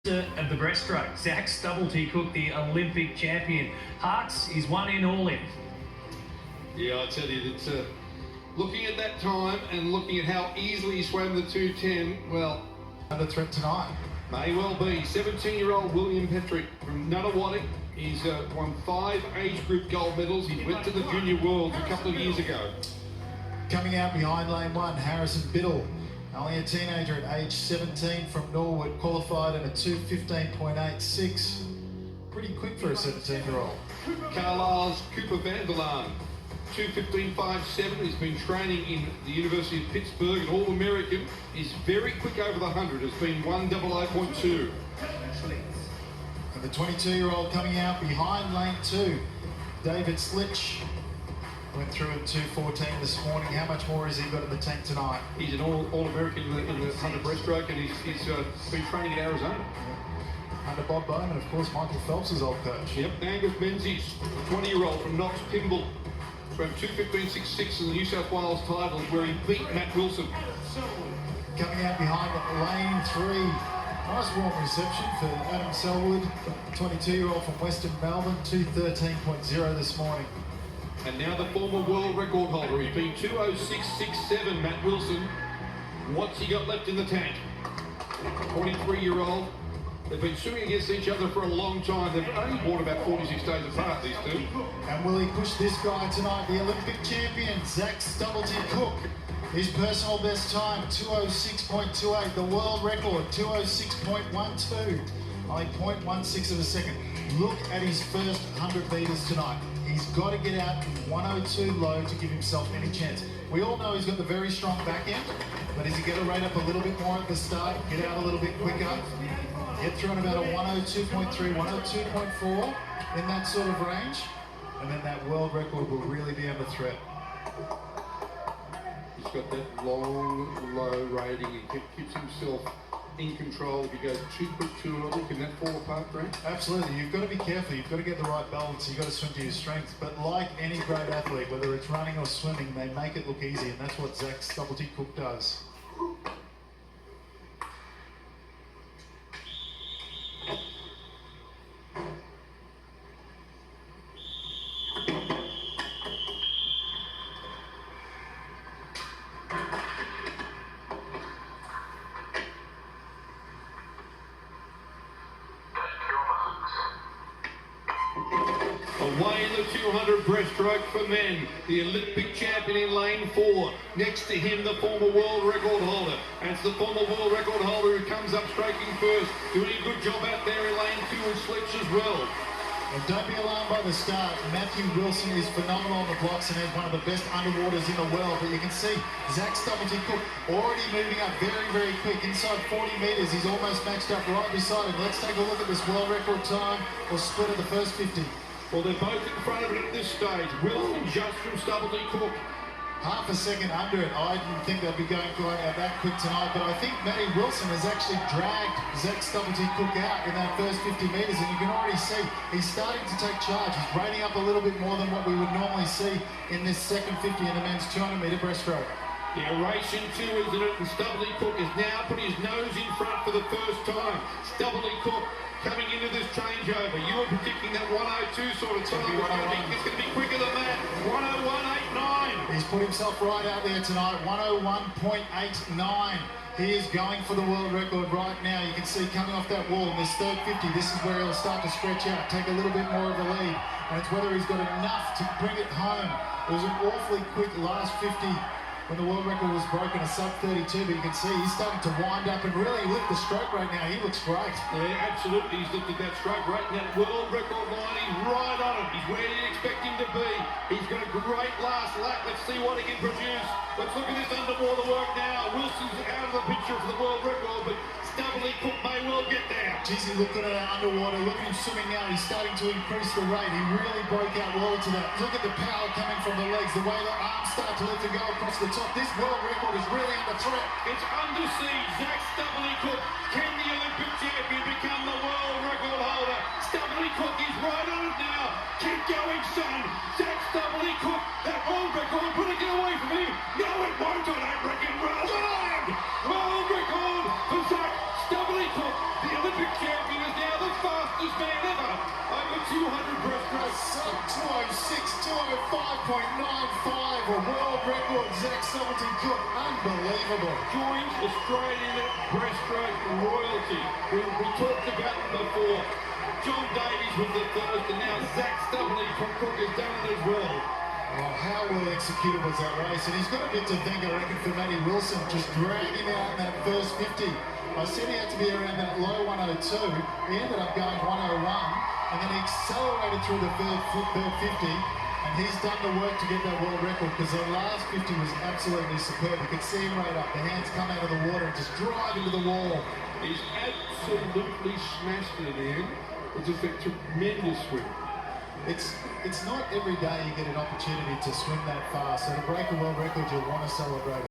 Of the breaststroke, Zach Stubblety Cook, the Olympic champion. Hearts is 1 in, all in. Yeah, I tell you that looking at that time and looking at how easily he swam the 2:10, well, under threat tonight. May well be. 17-year-old William Petrick from Nunawading. He's won 5 age group gold medals. He went to the Junior Worlds a couple of years ago. Coming out behind lane 1, Harrison Biddle. Only a teenager at age 17 from Norwood, qualified in a 2:15.86. Pretty quick for a 17-year-old. Carlisle's Cooper Vanderlaan, 2:15.57. He's been training in the University of Pittsburgh, an All-American. He's very quick over the 100. Has been 1:00.2. And the 22-year-old coming out behind lane 2, David Slitch. Went through at 2:14 this morning. How much more has he got in the tank tonight? He's an All-American in the 100 breaststroke, and he's been training in Arizona. Yeah. Under Bob Bowman, of course, Michael Phelps' old coach. Yep, Angus Menzies, 20-year-old from Knox Pymble, from 2:15.66 in the New South Wales title, where he beat Matt Wilson. Coming out behind lane 3. Nice warm reception for Adam Selwood, 22-year-old from Western Melbourne, 2:13.0 this morning. And now the former world record holder. He's been 2:06.67, Matt Wilson. What's he got left in the tank? 23-year-old. They've been swimming against each other for a long time. They've only born about 46 days apart, these two. And will he push this guy tonight? The Olympic champion, Zach Stubblety Cook. His personal best time, 2:06.28. The world record, 2:06.12. Only 0.16 of a second. Look at his first 100 metres tonight. He's got to get out in 1:02 low to give himself any chance. We all know he's got the very strong back end, but is he going to rate up a little bit more at the start, get out a little bit quicker, get through in about a 1:02.3, 1:02.4, in that sort of range, and then that world record will really be under threat. He's got that long, low rating. He keeps himself in control. If he goes too quick, too early, can that fall apart, Grant? Absolutely. You've got to be careful. You've got to get the right balance. You've got to swim to your strengths. But like any great athlete, whether it's running or swimming, they make it look easy, and that's what Zach Stubblety Cook does. Away in the 200 breaststroke for men, the Olympic champion in lane 4. Next to him, the former world record holder. And it's the former world record holder who comes up stroking first, doing a good job out there in lane 2 and Slitch as well. And don't be alarmed by the start. Matthew Wilson is phenomenal on the blocks and is one of the best underwaters in the world. But you can see Zach Stubblety Cook already moving up very, very quick. Inside 40 metres, he's almost matched up right beside him. Let's take a look at this world record time or split of the first 50. Well, they're both in front of it at this stage. Wilson just from Stubblety Cook. Half a second under it. I didn't think they'd be going quite that quick tonight, but I think Matty Wilson has actually dragged Zach Stubblety Cook out in that first 50 metres, and you can already see he's starting to take charge. He's rating up a little bit more than what we would normally see in this second 50 in the men's 200-metre breaststroke. Yeah, racing 2, isn't it? And Stubblety Cook is now putting his nose in front for the first time. Stubblety Cook coming into this changeover. You were predicting that 1:02 sort of time. It's going to be quicker than that. 1:01.89. He's put himself right out there tonight. 1:01.89. He is going for the world record right now. You can see coming off that wall in this third 50, this is where he'll start to stretch out, take a little bit more of a lead. And it's whether he's got enough to bring it home. It was an awfully quick last 50 when the world record was broken, a sub-32, but you can see he's starting to wind up and really lift the stroke right now. He looks great. Yeah, absolutely. He's lifted that stroke right now. World record line, he's right on it. He's where you expect him to be. He's got a great last lap. Let's see what he can produce. Let's look at this underwater work now. Wilson's out of the picture for the world record, but Stubblety Cook may well get there. Geez, looking at that underwater, look at him swimming now. He's starting to increase the rate. He really broke out well to that. Look at the power coming from the legs, the way the arms start to lift and go across the top. This world record is really under threat. It's under siege. Zach Stubblety Cook, can the Olympic champion become the world record holder? Stubblety Cook is right on it now. Keep going, son. Zach Stubblety Cook, that world record, put it away from him. No, it won't, I don't reckon. Well done. World record for Zach Stubblety Cook, the Olympic champion. champion is now the fastest man ever over 200 breaststroke. Sub 206, 205.95, a world record, Zach Stubblety Cook, unbelievable. Joins Australian breaststroke royalty. We talked about them before. John Davies was the first, and now Zach Stubblety from Cook has done it as well. Oh, how well executed was that race? And he's got a bit to thank, I reckon, for Matty Wilson just dragging out in that first 50. I said he had to be around that low 102. He ended up going 101, and then he accelerated through the third 50. And he's done the work to get that world record, because the last 50 was absolutely superb. You could see him right up, the hands come out of the water and just drive into the wall. He's absolutely smashed it in the end. It's just a tremendous swim. It's not every day you get an opportunity to swim that fast. So to break a world record, you'll want to celebrate it.